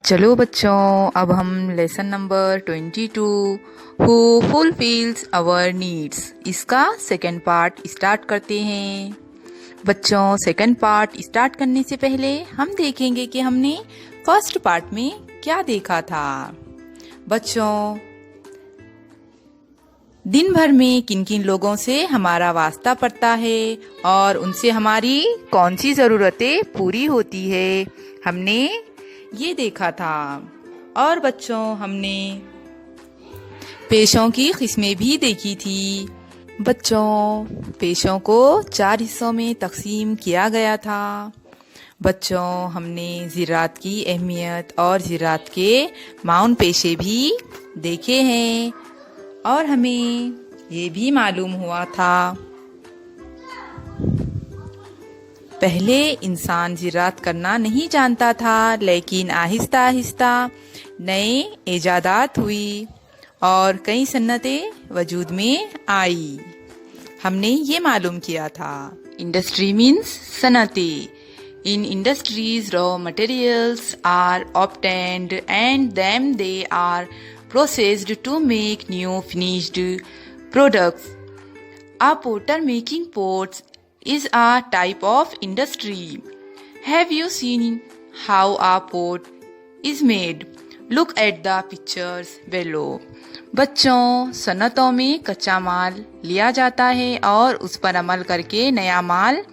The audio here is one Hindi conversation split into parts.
चलो बच्चों, अब हम lesson number 22 who fulfils our needs इसका सेकंड पार्ट स्टार्ट करते हैं। बच्चों, सेकंड पार्ट स्टार्ट करने से पहले हम देखेंगे कि हमने फर्स्ट पार्ट में क्या देखा था। बच्चों, दिन भर में किन किन लोगों से हमारा वास्ता पड़ता है और उनसे हमारी कौन सी ज़रूरतें पूरी होती है, हमने ये देखा था। और बच्चों, हमने पेशों की किस्में भी देखी थी। बच्चों, पेशों को 4 हिस्सों में तकसीम किया गया था। बच्चों, हमने ज़राअत की अहमियत और ज़राअत के माउन पेशे भी देखे हैं और हमें ये भी मालूम हुआ था पहले इंसान ज़राअत करना नहीं जानता था, लेकिन आहिस्ता आहिस्ता नए इजादात हुई और कई सन्नतें वजूद में आई। हमने ये मालूम किया था। इंडस्ट्री मीन्स सनतें। In industries, raw materials are obtained and then they are processed to make new finished products. A potter making pots is a type of industry. Have you seen how a pot is made? Look at the pictures below. बच्चों, सनतों में कच्चा माल लिया जाता है और उस पर अमल करके नया माल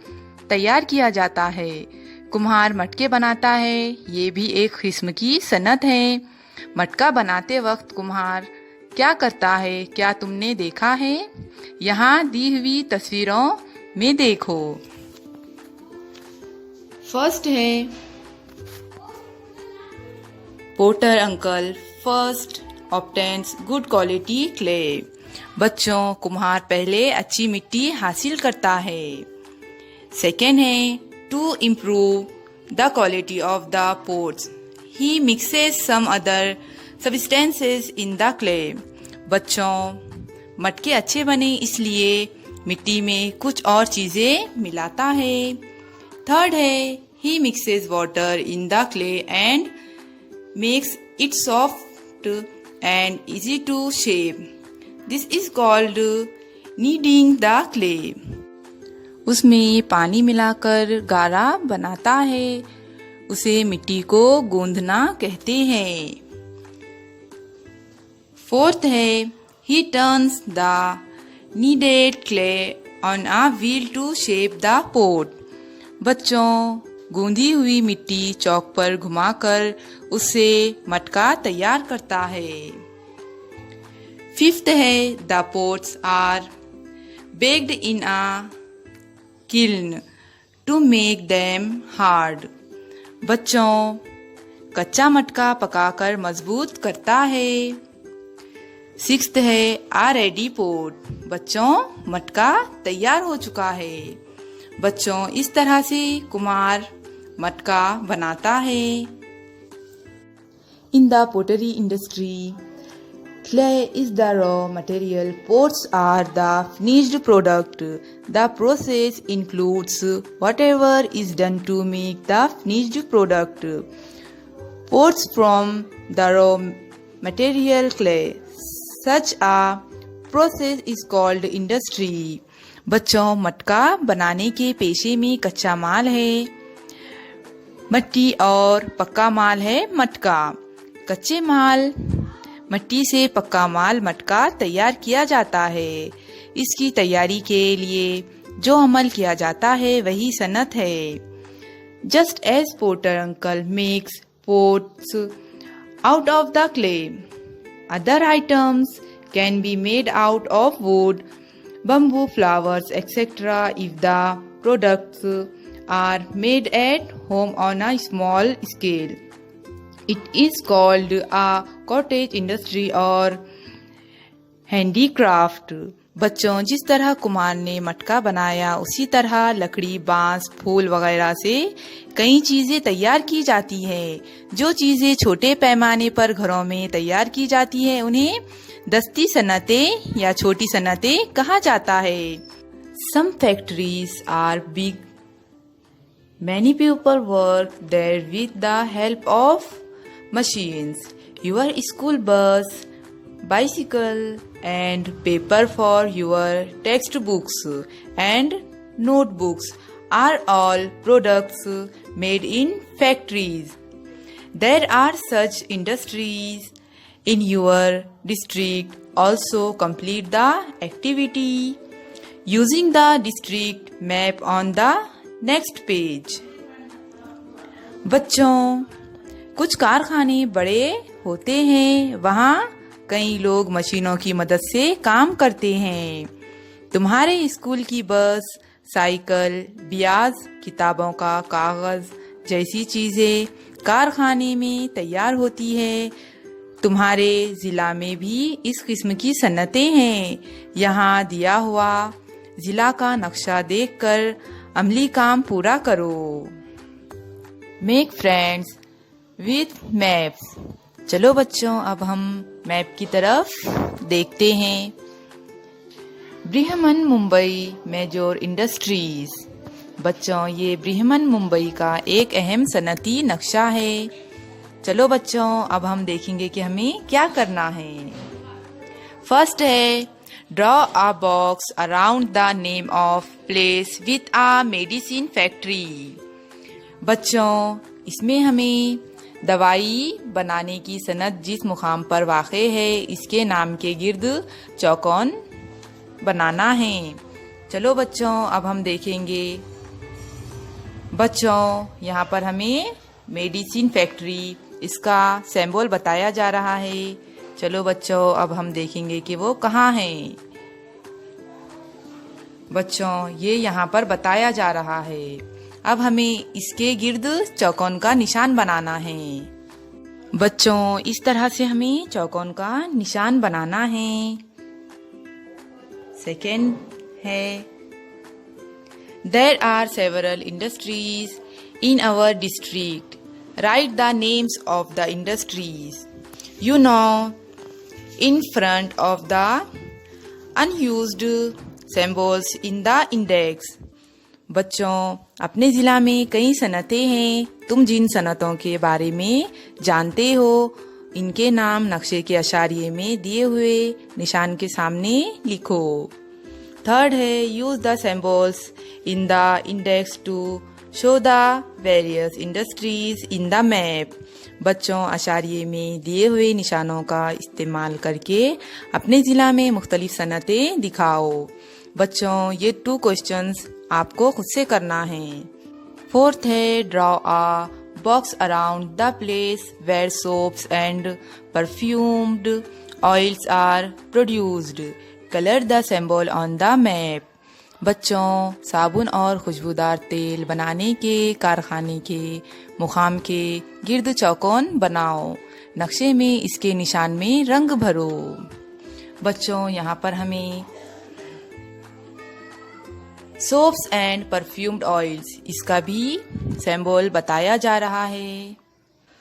तैयार किया जाता है। कुम्हार मटके बनाता है, ये भी एक किस्म की सनत है। मटका बनाते वक्त कुम्हार क्या करता है, क्या तुमने देखा है? यहाँ दी हुई तस्वीरों में देखो। फर्स्ट है potter uncle first obtains good quality clay. बच्चों, कुम्हार पहले अच्छी मिट्टी हासिल करता है। सेकेंड है to improve the quality of the pots he mixes some other substances in the clay. बच्चों, मटके अच्छे बने इसलिए मिट्टी में कुछ और चीजें मिलाता है। थर्ड है ही mixes water in the clay and makes it soft and easy to shape. This is called kneading the clay. उसमें पानी मिलाकर गारा बनाता है, उसे मिट्टी को गूंदना कहते हैं। फोर्थ है he turns the kneaded clay on a wheel to shape the pot. बच्चों, गूंदी हुई मिट्टी चौक पर घुमाकर उससे मटका तैयार करता है। फिफ्थ है the pots are baked in a kiln to make them hard. बच्चों, कच्चा मटका पकाकर मजबूत करता है। सिक्स्थ है आ रेडी पोट। बच्चों, मटका तैयार हो चुका है। बच्चों, इस तरह से कुम्हार मटका बनाता है। In the pottery industry clay is the raw material, pots are the finished product. The process includes whatever is done to make the finished product. Pots from the raw material clay. Such a process is called industry. बच्चों, मटका बनाने के पेशे में कच्चा माल है मट्टी और पक्का माल है मटका। कच्चे माल मिट्टी से पक्का माल मटका तैयार किया जाता है। इसकी तैयारी के लिए जो अमल किया जाता है वही सनत है। Just as potter uncle makes pots out of the clay, other items can be made out of wood, bamboo, flowers, etc. if the products are made at home on a small scale. It is called a cottage industry or handicraft. बच्चों, जिस तरह कुम्हार ने मटका बनाया उसी तरह लकड़ी, बांस, फूल वगैरह से कई चीजें तैयार की जाती है। जो चीजें छोटे पैमाने पर घरों में तैयार की जाती है उन्हें दस्ती सनतें या छोटी सनतें कहा जाता है। Some factories are big. Many people work there with the help of machines, your school bus, bicycle, and paper for your textbooks and notebooks are all products made in factories. There are such industries in your district. Also complete the activity using the district map on the next page. बच्चों, कुछ कारखाने बड़े होते हैं, वहाँ कई लोग मशीनों की मदद से काम करते हैं। तुम्हारे स्कूल की बस, साइकिल, ब्याज, किताबों का कागज जैसी चीजें कारखाने में तैयार होती है। तुम्हारे जिला में भी इस किस्म की सन्नतें हैं। यहाँ दिया हुआ जिला का नक्शा देखकर अमली काम पूरा करो। Make friends with maps. चलो बच्चों, अब हम मैप की तरफ देखते हैं। बृहमन मुंबई मेजर इंडस्ट्रीज। बच्चों, ये बृहमन मुंबई का एक अहम सनती नक्शा है। चलो बच्चों, अब हम देखेंगे कि हमें क्या करना है। फर्स्ट है draw a box around the name of place with a medicine factory. बच्चों, इसमें हमें दवाई बनाने की सनत जिस मुकाम पर वाक़े है, इसके नाम के गिर्द चौकोन बनाना है। चलो बच्चों, अब हम देखेंगे। बच्चों, यहाँ पर हमें मेडिसिन फैक्ट्री, इसका सिंबल बताया जा रहा है। चलो बच्चों, अब हम देखेंगे कि वो कहाँ है। बच्चों, ये यहाँ पर बताया जा रहा है। अब हमें इसके गिर्द चौकोन का निशान बनाना है। बच्चों, इस तरह से हमें चौकोन का निशान बनाना है। सेकेंड है There are several industries in our district. Write the names of the industries. You know, in front of the unused symbols in the index. बच्चों, अपने जिला में कई सनतें हैं। तुम जिन सनतों के बारे में जानते हो, इनके नाम नक्शे के अशारिये में दिए हुए निशान के सामने लिखो। थर्ड है use the symbols in the index to show the various industries in the map. बच्चों, अशारिये में दिए हुए निशानों का इस्तेमाल करके अपने जिला में मुख्तलिफ सनतें दिखाओ। बच्चों, ये 2 क्वेश्चंस आपको खुद से करना है। फोर्थ है draw a box around the place where soaps and perfumed oils are produced. Colour the symbol on the map. बच्चों, साबुन और खुशबूदार तेल बनाने के कारखाने के मुकाम के गिर्द चौकोन बनाओ। नक्शे में इसके निशान में रंग भरो। बच्चों, यहाँ पर हमें सोप्स एंड परफ्यूम्ड ऑयल्स, इसका भी सिंबल बताया जा रहा है।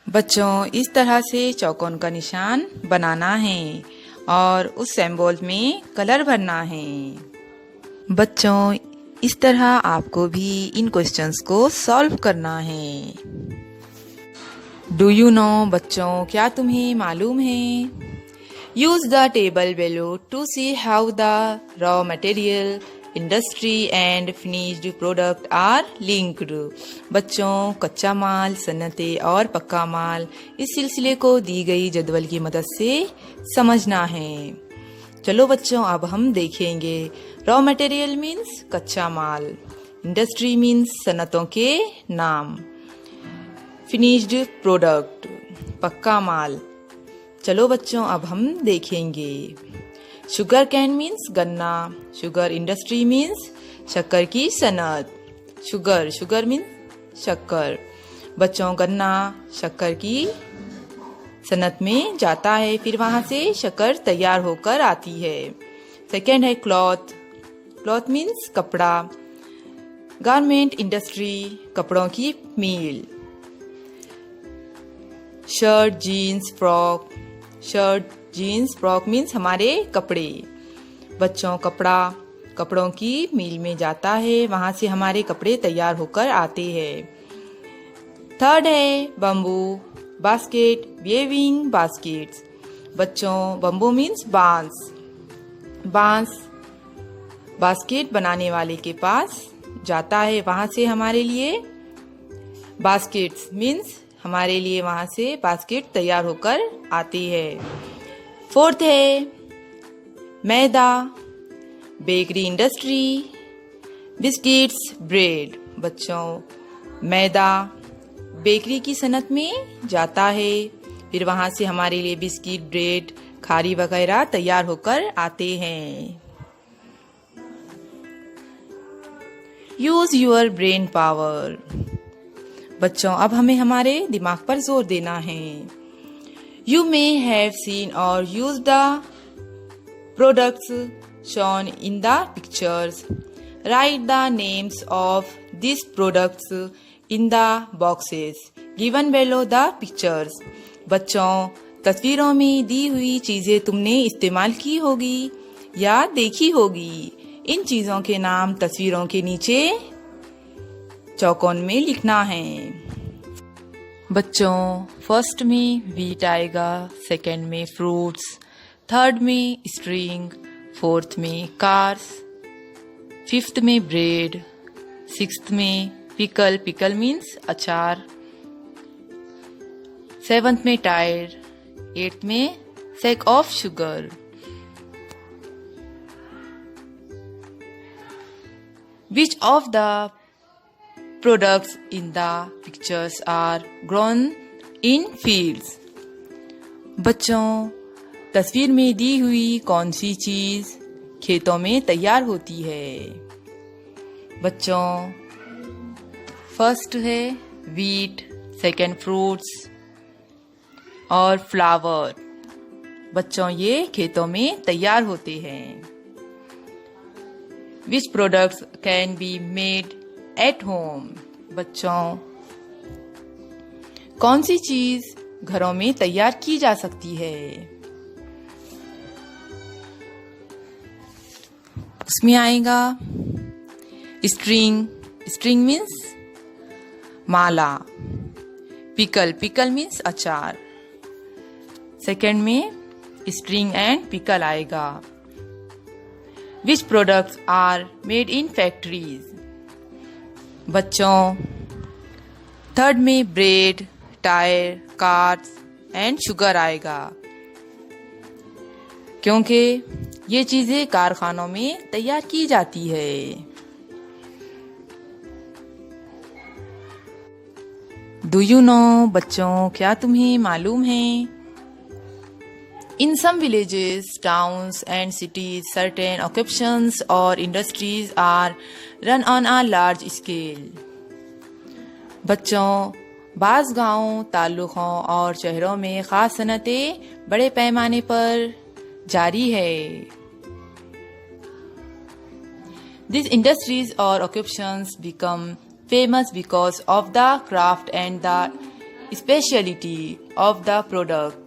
बच्चों, इस तरह से चौकोन का निशान बनाना है और उस सिंबल में कलर भरना है। बच्चों, इस तरह आपको भी इन क्वेश्चंस को सॉल्व करना है। Do you know? बच्चों, क्या तुम्हें मालूम है? Use the table below to see how the raw material, industry and finished product are linked. बच्चों, कच्चा माल, सन्नतें और पक्का माल, इस सिलसिले को दी गई जदवल की मदद से समझना है। चलो बच्चों, अब हम देखेंगे। रॉ मटेरियल मीन्स कच्चा माल, इंडस्ट्री मीन्स सन्नतों के नाम, फिनिश्ड प्रोडक्ट पक्का माल। चलो बच्चों, अब हम देखेंगे। शुगर कैन मीन्स गन्ना, शुगर इंडस्ट्री मीन्स शक्कर की सनत। शुगर मीन्स शक्कर। बच्चों, गन्ना शक्कर की सनत में जाता है, फिर वहां से शक्कर तैयार होकर आती है। सेकेंड है क्लॉथ मीन्स कपड़ा, गारमेंट इंडस्ट्री कपड़ों की मील। शर्ट जीन्स फ्रॉक मीन्स हमारे कपड़े। बच्चों, कपड़ों की मील में जाता है, वहां से हमारे कपड़े तैयार होकर आते हैं। थर्ड है बम्बू बास्केट, वेविंग बास्केट्स। बच्चों, बम्बू मीन्स बांस। बांस बास्केट बनाने वाले के पास जाता है, वहां से हमारे लिए बास्केट्स मीन्स हमारे लिए वहां से बास्केट तैयार होकर आती है। फोर्थ है मैदा, बेकरी इंडस्ट्री, बिस्किट्स, ब्रेड। बच्चों, मैदा बेकरी की सनत में जाता है, फिर वहां से हमारे लिए बिस्किट, ब्रेड, खारी वगैरह तैयार होकर आते हैं। Use your brain power. बच्चों, अब हमें हमारे दिमाग पर जोर देना है। यू मे हैव सीन और use the products shown in the pictures. Right the names of this products in the boxes given bellow the pictures. बच्चों, तस्वीरों में दी हुई चीजें तुमने इस्तेमाल की होगी या देखी होगी। इन चीजों के नाम तस्वीरों के नीचे चौकोन में लिखना है। बच्चों, फर्स्ट में व्हीट आएगा, सेकंड में फ्रूट्स, थर्ड में स्ट्रिंग, फोर्थ में कार्स, फिफ्थ में ब्रेड, सिक्स्थ में पिकल, पिकल मीन्स अचार, सेवंथ में टायर, एट्थ में sack of sugar. Which of the products in the pictures are grown in fields? बच्चों, तस्वीर में दी हुई कौन सी चीज खेतों में तैयार होती है? बच्चों, फर्स्ट है व्हीट, सेकंड फ्रूट्स और फ्लावर। बच्चों, ये खेतों में तैयार होते हैं। Which products can be made at home? बच्चों, कौन सी चीज घरों में तैयार की जा सकती है? उसमें आएगा स्ट्रिंग, स्ट्रिंग मीन्स माला, पिकल, पिकल मीन्स अचार। सेकंड में स्ट्रिंग एंड पिकल आएगा। Which products are made in factories? बच्चों, थर्ड में bread, tyre, cars and sugar आएगा, क्योंकि ये चीजें कारखानों में तैयार की जाती है। Do you know? बच्चों, क्या तुम्हें मालूम है? In some villages, towns and cities, certain occupations or industries are run on a large scale. बच्चों, बाज़ गांवों, तालुकों और शहरों में खास सनतें बड़े पैमाने पर जारी है। These industries or occupations become famous because of the craft and the speciality of the product.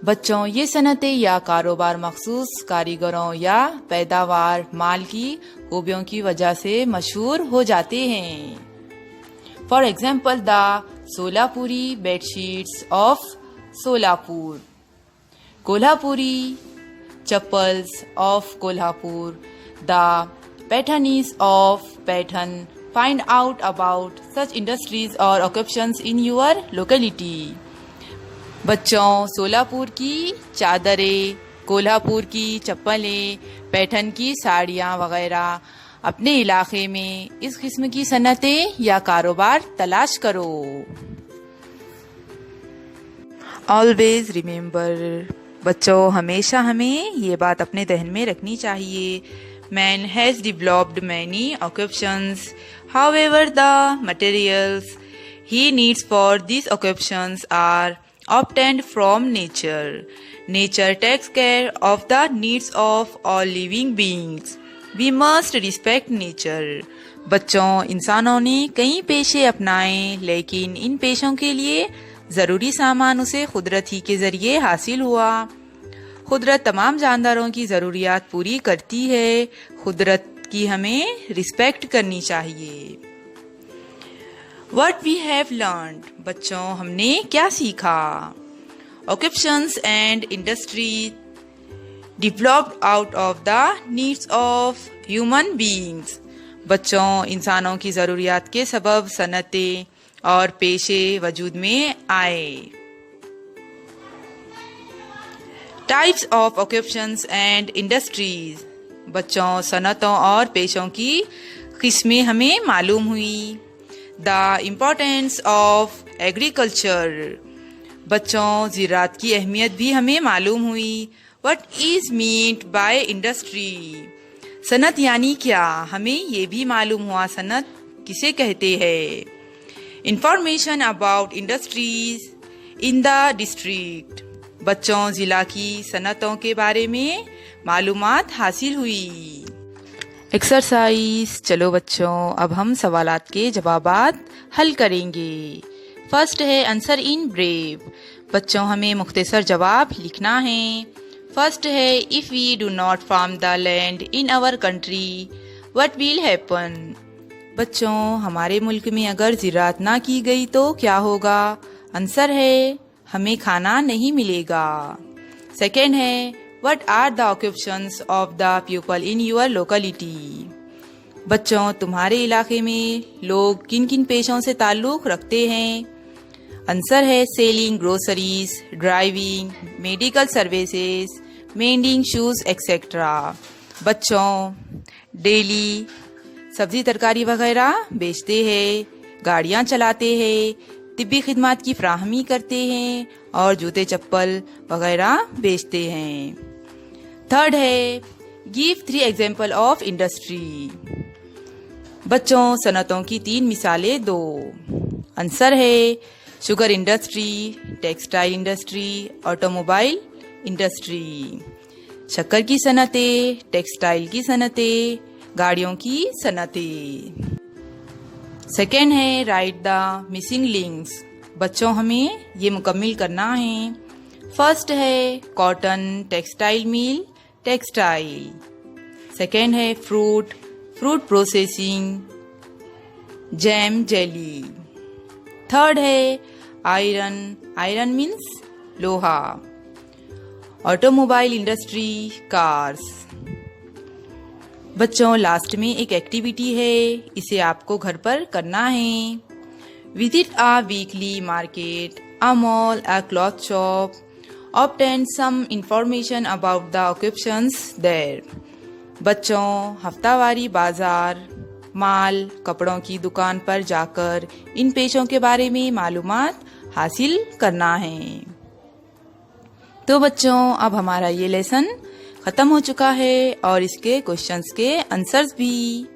बच्चों, ये सनतें या कारोबार मखसूस कारीगरों या पैदावार माल की खूबियों की वजह से मशहूर हो जाते हैं। For example, the Solapuri bedsheets of Solapur, Kolhapuri chappals of Kolhapur, the Paithanis of Paithan. Find out about such industries और ऑक्यूपेशंस इन योर लोकेलिटी। बच्चों, सोलापुर की चादरें, कोल्हापुर की चप्पलें, पैठन की साड़ियाँ वगैरह अपने इलाके में इस किस्म की सनतें या कारोबार तलाश करो। ऑलवेज रिमेम्बर, बच्चों, हमेशा हमें ये बात अपने जहन में रखनी चाहिए। Man has developed many occupations, however the materials he needs for this occupations are obtained from nature. Nature takes care of the needs of all living beings. We must respect nature. बच्चों, इंसानों ने कई पेशे अपनाए, लेकिन इन पेशों के लिए जरूरी सामान उसे कुदरत ही के जरिए हासिल हुआ। कुदरत तमाम जानदारों की जरूरियात पूरी करती है। कुदरत की हमें रिस्पेक्ट करनी चाहिए। What we have learned, बच्चों हमने क्या सीखा? Occupations and industry developed out of the needs of human beings. बच्चों इंसानों की ज़रूरियात के सबब सनतें और पेशे वजूद में आए. Types of occupations and industries. बच्चों सनतों और पेशों की किस्में हमें मालूम हुई. The importance of agriculture. बच्चों ज़राअत की अहमियत भी हमें मालूम हुई. What is meant by industry? Sanat यानी क्या, हमें ये भी मालूम हुआ सनत किसे कहते हैं. Information about industries in the district. बच्चों ज़िला की सनतों के बारे में मालूमात हासिल हुई. एक्सरसाइज. चलो बच्चों अब हम सवालात के जवाबात हल करेंगे. फर्स्ट है आंसर इन ब्रेव. बच्चों हमें मुख्तसर जवाब लिखना है. फर्स्ट है if we do not farm the land in our country what will happen. बच्चों हमारे मुल्क में अगर ज़राअत ना की गई तो क्या होगा. आंसर है हमें खाना नहीं मिलेगा. सेकेंड है What are the occupations of the people in your locality? बच्चों तुम्हारे इलाके में लोग किन किन पेशों से ताल्लुक़ रखते हैं. आंसर है selling groceries, driving, medical services, mending shoes etcetera. बच्चों डेली सब्जी तरकारी वगैरह बेचते हैं, गाड़ियाँ चलाते हैं, तिब्बी खिदमात की फ्राहमी करते हैं और जूते चप्पल वगैरह बेचते हैं. थर्ड है गिव 3 एग्जाम्पल ऑफ इंडस्ट्री. बच्चों सनतों की 3 मिसालें दो. आंसर है sugar industry, textile industry, automobile industry. शक्कर की सनतें, टेक्सटाइल की सनतें, गाड़ियों की सनतें. सेकेंड है राइट द मिसिंग लिंक्स. बच्चों हमें ये मुकम्मिल करना है. फर्स्ट है cotton, textile mill, textile. Second है fruit, fruit processing, jam, jelly. Third है आयरन, आयरन मीन्स लोहा. Automobile industry, cars. बच्चों लास्ट में एक एक्टिविटी है, इसे आपको घर पर करना है. Visit a weekly market, a mall, a cloth shop, obtain some information about the occupations there. बच्चों हफ्तावारी बाजार, माल, कपड़ों की दुकान पर जाकर इन पेशों के बारे में मालूमात हासिल करना है. तो बच्चों अब हमारा ये लेसन ख़त्म हो चुका है और इसके क्वेश्चंस के आंसर्स भी.